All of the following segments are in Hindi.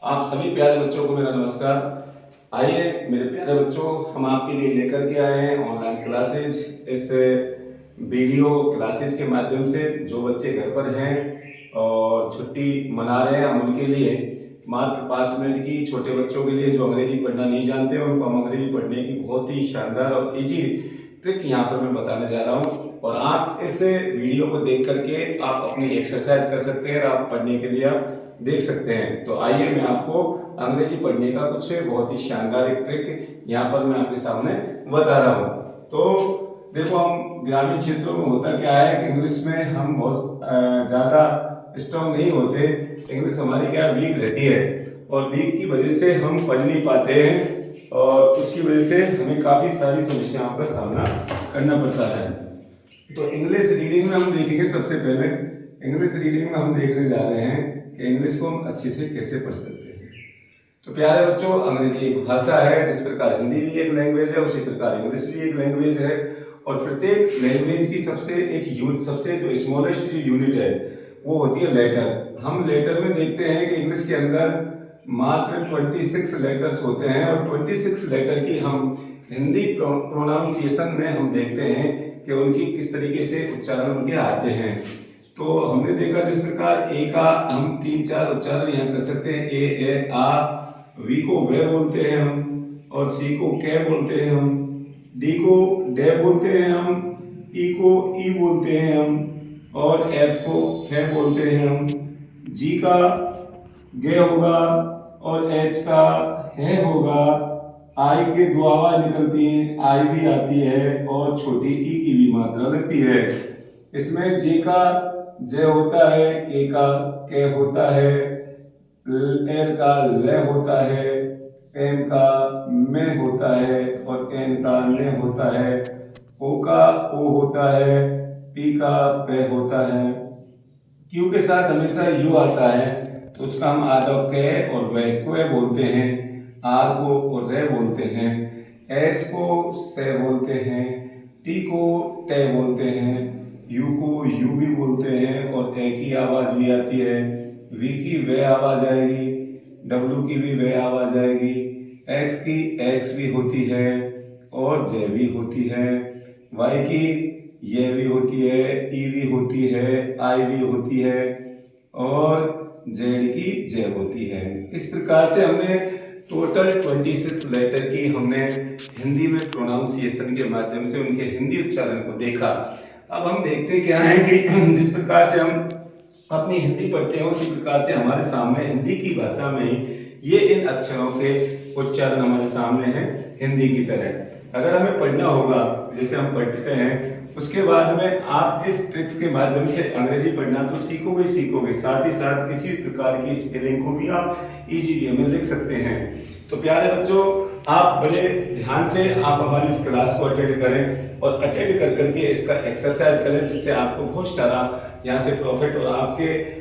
आप सभी प्यारे बच्चों को मेरा नमस्कार। आइए मेरे प्यारे बच्चों, हम आपके लिए लेकर के आए हैं ऑनलाइन क्लासेज। इस वीडियो क्लासेज के माध्यम से जो बच्चे घर पर हैं और छुट्टी मना रहे हैं, हम उनके लिए मात्र 5 मिनट की, छोटे बच्चों के लिए जो अंग्रेजी पढ़ना नहीं जानते उनको हम अंग्रेजी पढ़ने की बहुत ही शानदार और इजी ट्रिक यहाँ पर मैं बताने जा रहा हूँ। और आप इस वीडियो को देख करके आप अपनी एक्सरसाइज कर सकते हैं और आप पढ़ने के लिए आप देख सकते हैं। तो आइए मैं आपको अंग्रेजी पढ़ने का कुछ बहुत ही शानदार एक ट्रिक यहाँ पर मैं आपके सामने बता रहा हूँ। तो देखो, हम ग्रामीण क्षेत्रों में होता क्या है कि इंग्लिश में हम बहुत ज़्यादा स्ट्रांग नहीं होते। इंग्लिश हमारी क्या वीक रहती है और वीक की वजह से हम पढ़ नहीं पाते हैं और उसकी वजह से हमें काफ़ी सारी समस्याओं का सामना करना पड़ता है। तो इंग्लिश रीडिंग में हम देखेंगे, सबसे पहले इंग्लिश रीडिंग में हम देखने जा रहे हैं कि इंग्लिश को हम अच्छे से कैसे पढ़ सकते हैं। तो प्यारे बच्चों, अंग्रेजी एक भाषा है, जिस प्रकार हिंदी भी एक लैंग्वेज है उसी प्रकार इंग्लिश भी एक लैंग्वेज है। और प्रत्येक लैंग्वेज की सबसे जो स्मॉलेस्ट जो यूनिट है वो होती है लेटर। हम लेटर में देखते हैं कि इंग्लिश के अंदर मात्र 26 लेटर्स होते हैं और 26 लेटर की हम हिंदी प्रोनाउंसिएशन में हम देखते हैं कि उनकी किस तरीके से उच्चारण उनके आते हैं। तो हमने देखा जिस प्रकार ए का हम 3-4 उच्चारण यहाँ कर सकते हैं, ए आ, वी को वे बोलते हैं हम, और सी को कै बोलते हैं हम, डी को डे बोलते हैं हम, ई को ई बोलते हैं हम, और एफ को फे बोलते हैं हम, जी का गे होगा और एच का है होगा। आई के दो आवाज निकलती हैं, आई भी आती है और छोटी ई की भी मात्रा लगती है। इसमें जे का जय होता है, के का के होता है, एल का ले होता है, एम का में होता है और एन का ने होता है, ओ का ओ होता है, पी का पे होता है, क्यू के साथ हमेशा यू आता है तो उसका हम आदव के और वे को बोलते हैं, आर को और रे बोलते हैं, एस को से बोलते हैं, टी को टे बोलते हैं, यू को यू भी बोलते हैं और ए की आवाज भी आती है, वी की वे आवाज आएगी, डब्ल्यू की भी वे आवाज आएगी, एक्स की एक्स भी होती है और जे भी होती है, वाई की ये भी होती है, ई भी होती है, आई भी होती है और जेड की जे होती है। इस प्रकार से हमने टोटल 26 लेटर की हमने हिंदी में प्रोनाउंसिएशन के माध्यम से उनके हिंदी उच्चारण को देखा। अब हम देखते क्या है कि जिस प्रकार से हम अपनी हिंदी पढ़ते हैं उसी प्रकार से हमारे सामने हिंदी की भाषा में ही ये इन अक्षरों के उच्चारण हमारे सामने हैं हिंदी की तरह। अगर हमें पढ़ना होगा जैसे हम पढ़ते हैं, उसके बाद में आप इस ट्रिक्स के माध्यम से अंग्रेजी पढ़ना तो सीखोगे, साथ ही साथ किसी भी प्रकार की स्पेलिंग को भी आप इजी वे में लिख सकते हैं। तो प्यारे बच्चों, आप बड़े ध्यान से आप हमारी इस क्लास को अटेंड करें और अटेंड कर करके इसका एक्सरसाइज करें, जिससे आपको बहुत सारा यहाँ से प्रॉफिट और आपके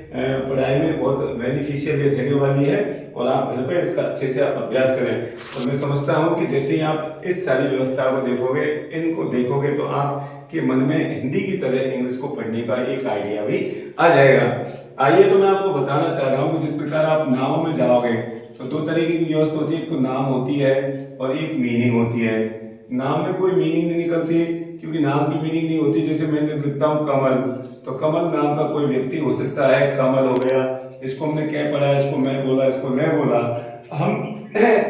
पढ़ाई में बहुत बेनिफिशियल ये रहने वाली है। और आप घर पे इसका अच्छे से आप अभ्यास करें। और मैं समझता हूँ कि जैसे ही आप इस सारी व्यवस्था को देखोगे, इनको देखोगे, तो आपके मन में हिंदी की तरह इंग्लिश को पढ़ने का एक आइडिया भी आ जाएगा। आइए, तो मैं आपको बताना चाह रहा हूँ कि जिस प्रकार आप नामों में जाओगे तो दो तरीके की व्यवस्था होती है, एक तो नाम होती है और एक मीनिंग होती है। नाम में कोई मीनिंग नहीं निकलती क्योंकि नाम की मीनिंग नहीं होती। जैसे मैंने लिखता हूँ कमल, तो कमल नाम का कोई व्यक्ति हो सकता है, कमल हो गया, इसको हमने क्या पढ़ा, इसको मैं बोला, इसको ले बोला। हम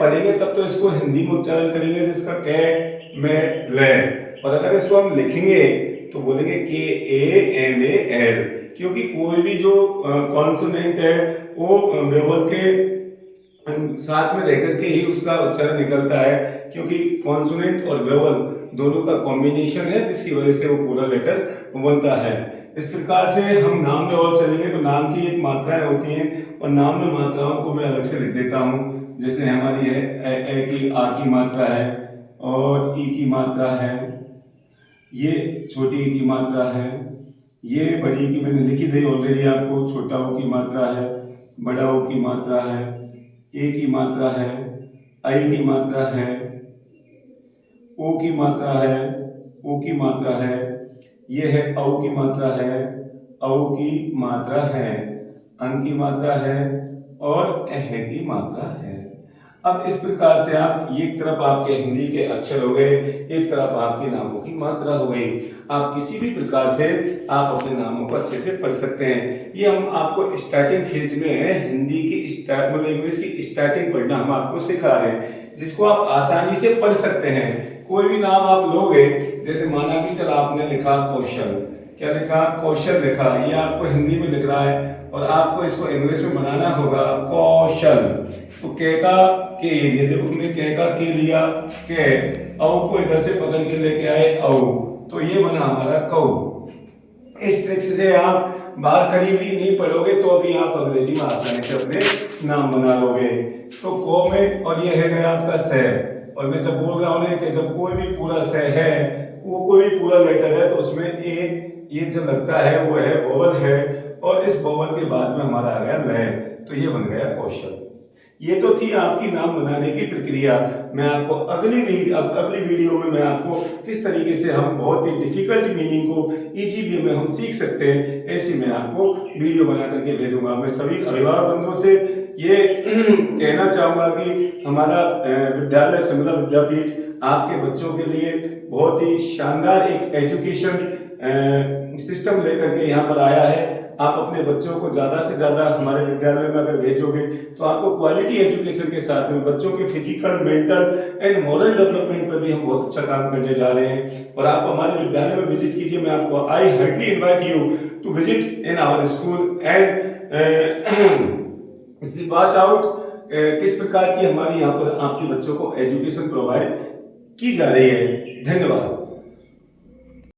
पढ़ेंगे तब तो इसको हिंदी में उच्चारण करेंगे जिसका कै में ले, और अगर इसको हम लिखेंगे तो बोलेंगे के ए एम ए एल, क्योंकि कोई भी जो कॉन्सोनेंट है वो वेवल के साथ में रहकर के ही उसका उच्चारण निकलता है, क्योंकि कॉन्सोनेंट और वेवल दोनों का कॉम्बिनेशन है, जिसकी वजह से वो पूरा लेटर बनता है। इस प्रकार से हम नाम में और चलेंगे तो नाम की एक मात्राएं होती हैं और नाम में मात्राओं को मैं अलग से लिख देता हूँ। जैसे हमारी है ए की आ की मात्रा है और ई की मात्रा है, ये छोटी ई की मात्रा है, ये बड़ी की मैंने लिखी दी ऑलरेडी आपको, छोटा ओ की मात्रा है, बड़ा ओ की मात्रा है, ए की मात्रा है, आई की मात्रा है, ओ की मात्रा है, ओ की मात्रा है, ये है औ की मात्रा है, औ की मात्रा है, अन की मात्रा है, और अह की मात्रा है। अब इस प्रकार से आप एक तरफ आपके हिंदी के अक्षर हो गए, एक तरफ आपके नामों की मात्रा हो गई। आप किसी भी प्रकार से आप अपने नामों को अच्छे से पढ़ सकते हैं। ये हम आपको स्टार्टिंग फेज में हिंदी की मतलब इंग्लिश की स्टार्टिंग पढ़ना हम आपको सिखा रहे हैं, जिसको आप आसानी से पढ़ सकते हैं। कोई भी नाम आप लोगे, जैसे माना कि चलो आपने लिखा कौशल, क्या लिखा, कौशल लिखा, ये आपको हिंदी में लिख रहा है और आपको इसको इंग्लिश में बनाना होगा कौशल। तो के का के ये देखो, तुमने के का के लिया, के औ को इधर से पकड़ के लेके आए औ, तो ये बना हमारा कौ। इस ट्रिक से आप बाहर कड़ी भी नहीं पढ़ोगे तो भी आप अंग्रेजी में आसानी से अपने नाम बना लोगे। तो को में, और ये है गया आपका स, और मैं जब बोल रहा हूं कि जब कोई भी पूरा स है, वो कोई भी पूरा लेटर है, तो उसमें ए ये जो लगता है वो है वोवल है, और इस वोवल के बाद में हमारा आ गया लय, तो ये बन गया कौशल। ये तो थी आपकी नाम बनाने की प्रक्रिया। मैं आपको अगली वीडियो में मैं आपको किस तरीके से हम बहुत ही डिफिकल्ट मीनिंग को इजी वे में हम सीख सकते हैं, ऐसी मैं आपको वीडियो बना करके भेजूंगा। मैं सभी अभिभावक बंधुओं से ये कहना चाहूंगा कि हमारा विद्यालय शिमला विद्यापीठ आपके बच्चों के लिए बहुत ही शानदार एक एजुकेशन सिस्टम लेकर के यहाँ पर आया है। आप अपने बच्चों को ज़्यादा से ज़्यादा हमारे विद्यालय में अगर भेजोगे तो आपको क्वालिटी एजुकेशन के साथ में बच्चों के physical, mental and moral development पर भी हम बहुत अच्छा काम करने जा रहे हैं। और आप हमारे विद्यालय में विजिट कीजिए। मैं आपको I hardly invite you to visit in our school and watch out किस प्रकार की हमारी यहाँ पर आपके बच्चों को एजुकेशन प्रोवाइड की जा रही है। धन्यवाद।